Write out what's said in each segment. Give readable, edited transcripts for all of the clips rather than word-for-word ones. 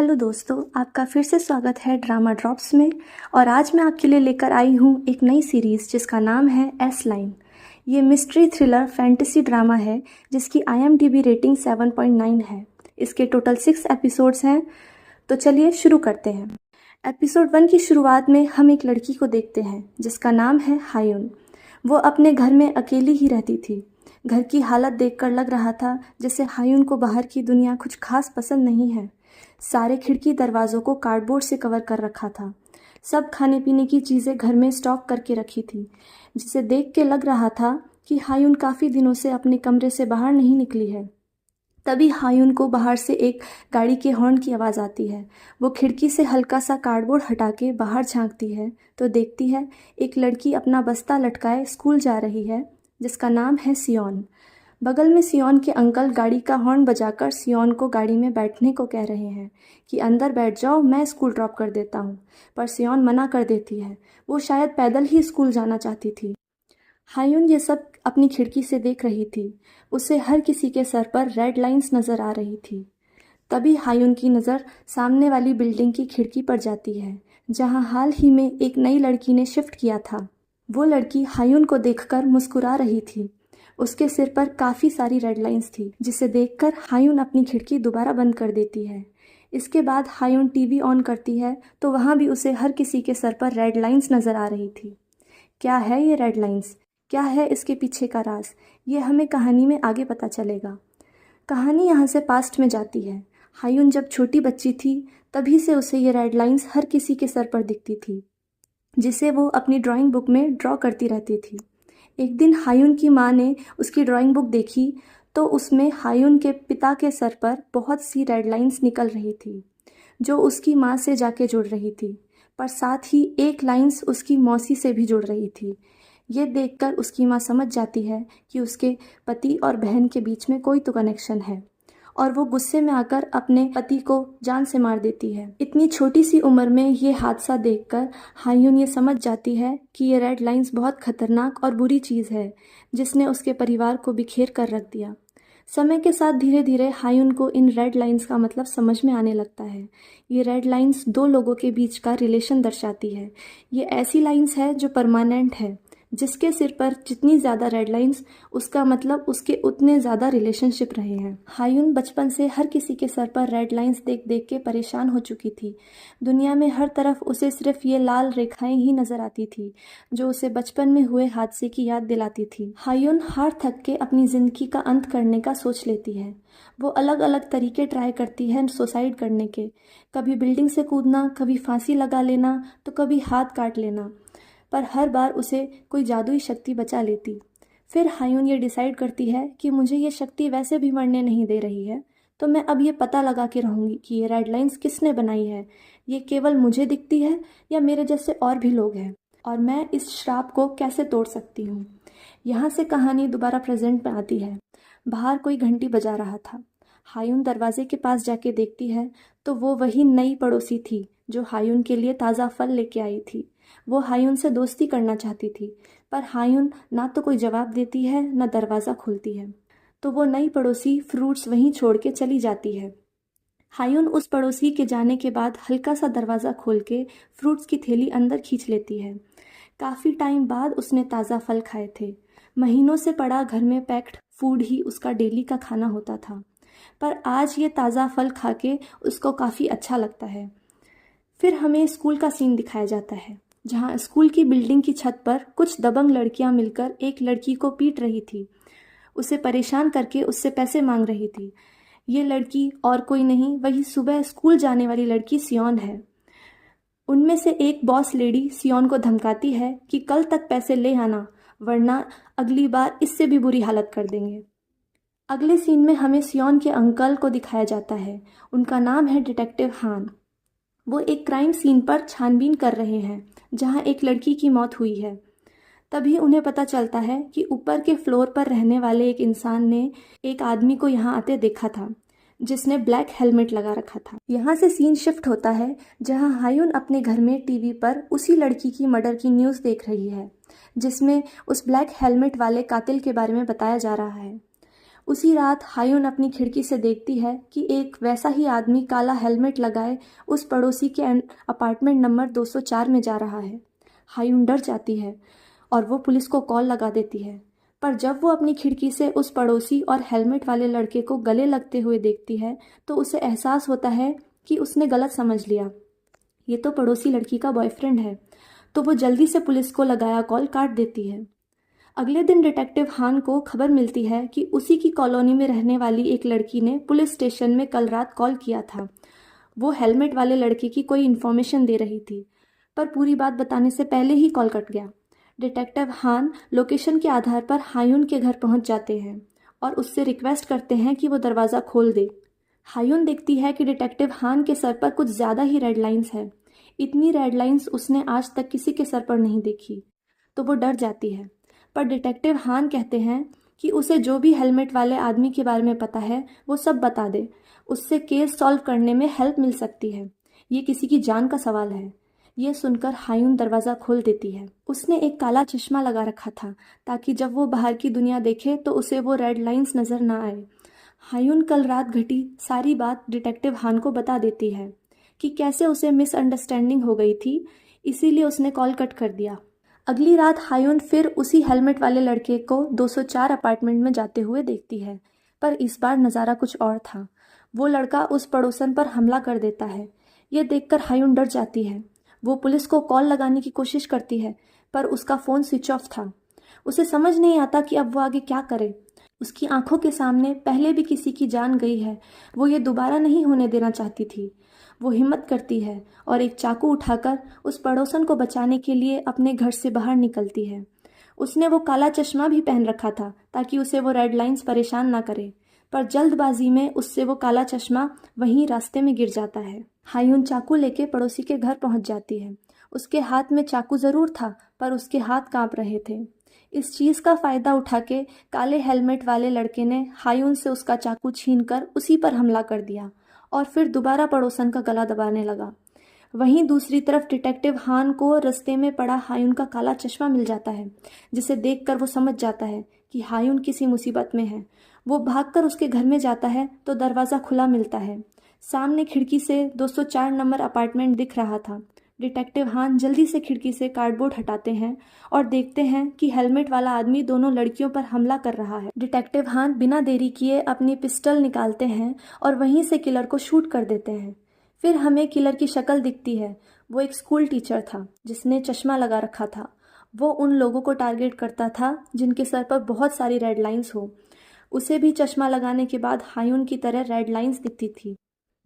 Hello दोस्तों, आपका फिर से स्वागत है ड्रामा ड्रॉप्स में। और आज मैं आपके लिए लेकर आई हूँ एक नई सीरीज़ जिसका नाम है एस लाइन। ये मिस्ट्री थ्रिलर फैंटेसी ड्रामा है जिसकी IMDb रेटिंग 7.9 है। इसके टोटल 6 एपिसोड्स हैं। तो चलिए शुरू करते हैं। एपिसोड 1 की शुरुआत में हम एक लड़की को देखते हैं जिसका नाम है हायुन। वो अपने घर में अकेली ही रहती थी। घर की हालत देखकर लग रहा था जैसे हायुन को बाहर की दुनिया कुछ खास पसंद नहीं है। सारे खिड़की दरवाज़ों को कार्डबोर्ड से कवर कर रखा था। सब खाने पीने की चीज़ें घर में स्टॉक करके रखी थी, जिसे देख के लग रहा था कि हायुन काफ़ी दिनों से अपने कमरे से बाहर नहीं निकली है। तभी हायुन को बाहर से एक गाड़ी के हॉर्न की आवाज़ आती है। वो खिड़की से हल्का सा कार्डबोर्ड हटा के बाहर झांकती है तो देखती है एक लड़की अपना बस्ता लटकाए स्कूल जा रही है, जिसका नाम है सियोन। बगल में सियोन के अंकल गाड़ी का हॉर्न बजाकर सियोन को गाड़ी में बैठने को कह रहे हैं कि अंदर बैठ जाओ, मैं स्कूल ड्रॉप कर देता हूँ। पर सियोन मना कर देती है। वो शायद पैदल ही स्कूल जाना चाहती थी। हायुन ये सब अपनी खिड़की से देख रही थी। उसे हर किसी के सर पर रेड लाइंस नज़र आ रही थी। तभी हायुन की नज़र सामने वाली बिल्डिंग की खिड़की पर जाती है, जहाँ हाल ही में एक नई लड़की ने शिफ्ट किया था। वो लड़की हायुन को देखकर मुस्कुरा रही थी। उसके सिर पर काफ़ी सारी रेड लाइंस थी, जिसे देखकर हायुन अपनी खिड़की दोबारा बंद कर देती है। इसके बाद हायुन टीवी ऑन करती है तो वहाँ भी उसे हर किसी के सर पर रेड लाइंस नज़र आ रही थी। क्या है ये रेड लाइंस? क्या है इसके पीछे का राज? ये हमें कहानी में आगे पता चलेगा। कहानी यहाँ से पास्ट में जाती है। हायुन जब छोटी बच्ची थी तभी से उसे ये रेड लाइंस हर किसी के सर पर दिखती थी, जिसे वो अपनी ड्राइंग बुक में ड्रॉ करती रहती थी। एक दिन हायुन की माँ ने उसकी ड्राइंग बुक देखी तो उसमें हायुन के पिता के सर पर बहुत सी रेड लाइंस निकल रही थी, जो उसकी माँ से जाके जुड़ रही थी। पर साथ ही एक लाइंस उसकी मौसी से भी जुड़ रही थी। ये देखकर उसकी माँ समझ जाती है कि उसके पति और बहन के बीच में कोई तो कनेक्शन है, और वो गुस्से में आकर अपने पति को जान से मार देती है। इतनी छोटी सी उम्र में ये हादसा देखकर हायुन ये समझ जाती है कि ये रेड लाइंस बहुत खतरनाक और बुरी चीज़ है, जिसने उसके परिवार को बिखेर कर रख दिया। समय के साथ धीरे धीरे हायुन को इन रेड लाइंस का मतलब समझ में आने लगता है। ये रेड लाइंस दो लोगों के बीच का रिलेशन दर्शाती है। ये ऐसी लाइंस है जो परमानेंट है। जिसके सिर पर जितनी ज़्यादा रेड लाइंस, उसका मतलब उसके उतने ज़्यादा रिलेशनशिप रहे हैं। हायुन बचपन से हर किसी के सर पर रेड लाइंस देख देख के परेशान हो चुकी थी। दुनिया में हर तरफ उसे सिर्फ ये लाल रेखाएं ही नज़र आती थी, जो उसे बचपन में हुए हादसे की याद दिलाती थी। हायुन हार थक के अपनी ज़िंदगी का अंत करने का सोच लेती है। वो अलग अलग तरीके ट्राई करती है सुसाइड करने के। कभी बिल्डिंग से कूदना, कभी फांसी लगा लेना, तो कभी हाथ काट लेना। पर हर बार उसे कोई जादुई शक्ति बचा लेती। फिर हायुन ये डिसाइड करती है कि मुझे ये शक्ति वैसे भी मरने नहीं दे रही है, तो मैं अब ये पता लगा के रहूँगी कि ये रेड लाइंस किसने बनाई है। ये केवल मुझे दिखती है या मेरे जैसे और भी लोग हैं, और मैं इस श्राप को कैसे तोड़ सकती हूँ। यहाँ से कहानी दोबारा प्रेजेंट में आती है। बाहर कोई घंटी बजा रहा था। हायुन दरवाजे के पास जाके देखती है तो वो वही नई पड़ोसी थी जो हायुन के लिए ताज़ा फल लेके आई थी। वो हायुन से दोस्ती करना चाहती थी, पर हायुन ना तो कोई जवाब देती है ना दरवाज़ा खोलती है। तो वो नई पड़ोसी फ्रूट्स वहीं छोड़ के चली जाती है। हायुन उस पड़ोसी के जाने के बाद हल्का सा दरवाज़ा खोल के फ्रूट्स की थैली अंदर खींच लेती है। काफ़ी टाइम बाद उसने ताज़ा फल खाए थे। महीनों से पड़ा घर में पैक्ड फूड ही उसका डेली का खाना होता था, पर आज ये ताज़ा फल खा के उसको काफ़ी अच्छा लगता है। फिर हमें स्कूल का सीन दिखाया जाता है, जहाँ स्कूल की बिल्डिंग की छत पर कुछ दबंग लड़कियां मिलकर एक लड़की को पीट रही थी। उसे परेशान करके उससे पैसे मांग रही थी। ये लड़की और कोई नहीं, वही सुबह स्कूल जाने वाली लड़की सियोन है। उनमें से एक बॉस लेडी सियोन को धमकाती है कि कल तक पैसे ले आना, वरना अगली बार इससे भी बुरी हालत कर देंगे। अगले सीन में हमें सियोन के अंकल को दिखाया जाता है। उनका नाम है डिटेक्टिव हान। वो एक क्राइम सीन पर छानबीन कर रहे हैं जहां एक लड़की की मौत हुई है। तभी उन्हें पता चलता है कि ऊपर के फ्लोर पर रहने वाले एक इंसान ने एक आदमी को यहाँ आते देखा था, जिसने ब्लैक हेलमेट लगा रखा था। यहाँ से सीन शिफ्ट होता है जहाँ हायुन अपने घर में टीवी पर उसी लड़की की मर्डर की न्यूज़ देख रही है, जिसमें उस ब्लैक हेलमेट वाले कातिल के बारे में बताया जा रहा है। उसी रात हायुन अपनी खिड़की से देखती है कि एक वैसा ही आदमी काला हेलमेट लगाए उस पड़ोसी के अपार्टमेंट नंबर 204 में जा रहा है। हायुन डर जाती है और वो पुलिस को कॉल लगा देती है, पर जब वो अपनी खिड़की से उस पड़ोसी और हेलमेट वाले लड़के को गले लगते हुए देखती है तो उसे एहसास होता है कि उसने गलत समझ लिया, ये तो पड़ोसी लड़की का बॉयफ्रेंड है। तो वो जल्दी से पुलिस को लगाया कॉल काट देती है। अगले दिन डिटेक्टिव हान को खबर मिलती है कि उसी की कॉलोनी में रहने वाली एक लड़की ने पुलिस स्टेशन में कल रात कॉल किया था। वो हेलमेट वाले लड़के की कोई इन्फॉर्मेशन दे रही थी, पर पूरी बात बताने से पहले ही कॉल कट गया। डिटेक्टिव हान लोकेशन के आधार पर हायुन के घर पहुंच जाते हैं और उससे रिक्वेस्ट करते हैं कि वो दरवाज़ा खोल दे। हायुन देखती है कि डिटेक्टिव हान के सर पर कुछ ज़्यादा ही रेड लाइंस है। इतनी रेड लाइंस उसने आज तक किसी के सर पर नहीं देखी, तो वो डर जाती है। पर डिटेक्टिव हान कहते हैं कि उसे जो भी हेलमेट वाले आदमी के बारे में पता है वो सब बता दे, उससे केस सॉल्व करने में हेल्प मिल सकती है। ये किसी की जान का सवाल है। ये सुनकर हायुन दरवाज़ा खोल देती है। उसने एक काला चश्मा लगा रखा था ताकि जब वो बाहर की दुनिया देखे तो उसे वो रेड लाइंस नज़र ना आए। हायुन कल रात घटी सारी बात डिटेक्टिव हान को बता देती है कि कैसे उसे मिसअंडरस्टैंडिंग हो गई थी, इसीलिए उसने कॉल कट कर दिया। अगली रात हायुन फिर उसी हेलमेट वाले लड़के को 204 अपार्टमेंट में जाते हुए देखती है, पर इस बार नज़ारा कुछ और था। वो लड़का उस पड़ोसन पर हमला कर देता है। ये देखकर हायुन डर जाती है। वो पुलिस को कॉल लगाने की कोशिश करती है, पर उसका फ़ोन स्विच ऑफ था। उसे समझ नहीं आता कि अब वो आगे क्या करे। उसकी आंखों के सामने पहले भी किसी की जान गई है, वो ये दोबारा नहीं होने देना चाहती थी। वो हिम्मत करती है और एक चाकू उठाकर उस पड़ोसन को बचाने के लिए अपने घर से बाहर निकलती है। उसने वो काला चश्मा भी पहन रखा था ताकि उसे वो रेड लाइंस परेशान ना करे, पर जल्दबाजी में उससे वो काला चश्मा वहीं रास्ते में गिर जाता है। हायुन चाकू लेके पड़ोसी के घर पहुंच जाती है। उसके हाथ में चाकू ज़रूर था, पर उसके हाथ कांप रहे थे। इस चीज़ का फ़ायदा उठा के काले हेलमेट वाले लड़के ने हायुन से उसका चाकू छीनकर उसी पर हमला कर दिया और फिर दोबारा पड़ोसन का गला दबाने लगा। वहीं दूसरी तरफ डिटेक्टिव हान को रास्ते में पड़ा हायुन का काला चश्मा मिल जाता है, जिसे देखकर वो समझ जाता है कि हायुन किसी मुसीबत में है। वो भागकर उसके घर में जाता है तो दरवाज़ा खुला मिलता है। सामने खिड़की से 204 नंबर अपार्टमेंट दिख रहा था। डिटेक्टिव हान जल्दी से खिड़की से कार्डबोर्ड हटाते हैं और देखते हैं कि हेलमेट वाला आदमी दोनों लड़कियों पर हमला कर रहा है। डिटेक्टिव हान बिना देरी किए अपनी पिस्टल निकालते हैं और वहीं से किलर को शूट कर देते हैं। फिर हमें किलर की शक्ल दिखती है। वो एक स्कूल टीचर था जिसने चश्मा लगा रखा था। वो उन लोगों को टारगेट करता था जिनके सर पर बहुत सारी रेड लाइंस हो। उसे भी चश्मा लगाने के बाद हायुन की तरह रेड लाइंस दिखती थी।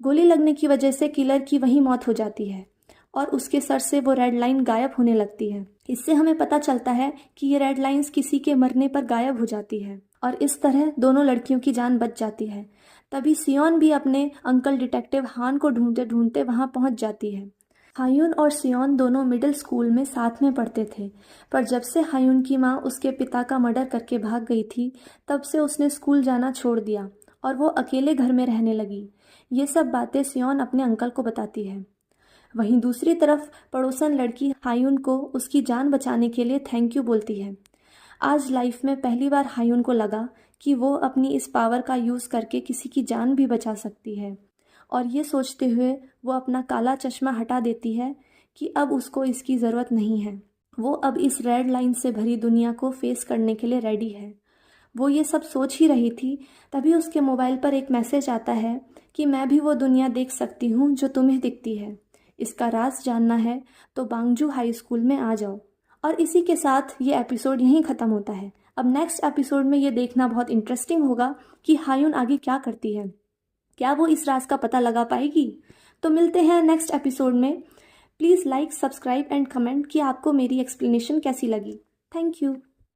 गोली लगने की वजह से किलर की वहीं मौत हो जाती है और उसके सर से वो रेड लाइन गायब होने लगती है। इससे हमें पता चलता है कि ये रेड लाइंस किसी के मरने पर गायब हो जाती है और इस तरह दोनों लड़कियों की जान बच जाती है। तभी सियोन भी अपने अंकल डिटेक्टिव हान को ढूंढते ढूंढते वहां पहुंच जाती है। हायुन और सियोन दोनों मिडिल स्कूल में साथ में पढ़ते थे, पर जब से हायुन की माँ उसके पिता का मर्डर करके भाग गई थी तब से उसने स्कूल जाना छोड़ दिया और वो अकेले घर में रहने लगी। ये सब बातें सियोन अपने अंकल को बताती है। वहीं दूसरी तरफ पड़ोसन लड़की हायुन को उसकी जान बचाने के लिए थैंक यू बोलती है। आज लाइफ में पहली बार हायुन को लगा कि वो अपनी इस पावर का यूज़ करके किसी की जान भी बचा सकती है, और ये सोचते हुए वो अपना काला चश्मा हटा देती है कि अब उसको इसकी ज़रूरत नहीं है। वो अब इस रेड लाइन से भरी दुनिया को फेस करने के लिए रेडी है। वो ये सब सोच ही रही थी, तभी उसके मोबाइल पर एक मैसेज आता है कि मैं भी वो दुनिया देख सकती हूँ जो तुम्हें दिखती है। इसका राज जानना है तो बांगजू हाई स्कूल में आ जाओ। और इसी के साथ ये एपिसोड यहीं ख़त्म होता है। अब नेक्स्ट एपिसोड में ये देखना बहुत इंटरेस्टिंग होगा कि हायुन आगे क्या करती है। क्या वो इस राज का पता लगा पाएगी? तो मिलते हैं नेक्स्ट एपिसोड में। Please like, subscribe and comment कि आपको मेरी एक्सप्लेनेशन कैसी लगी। Thank you.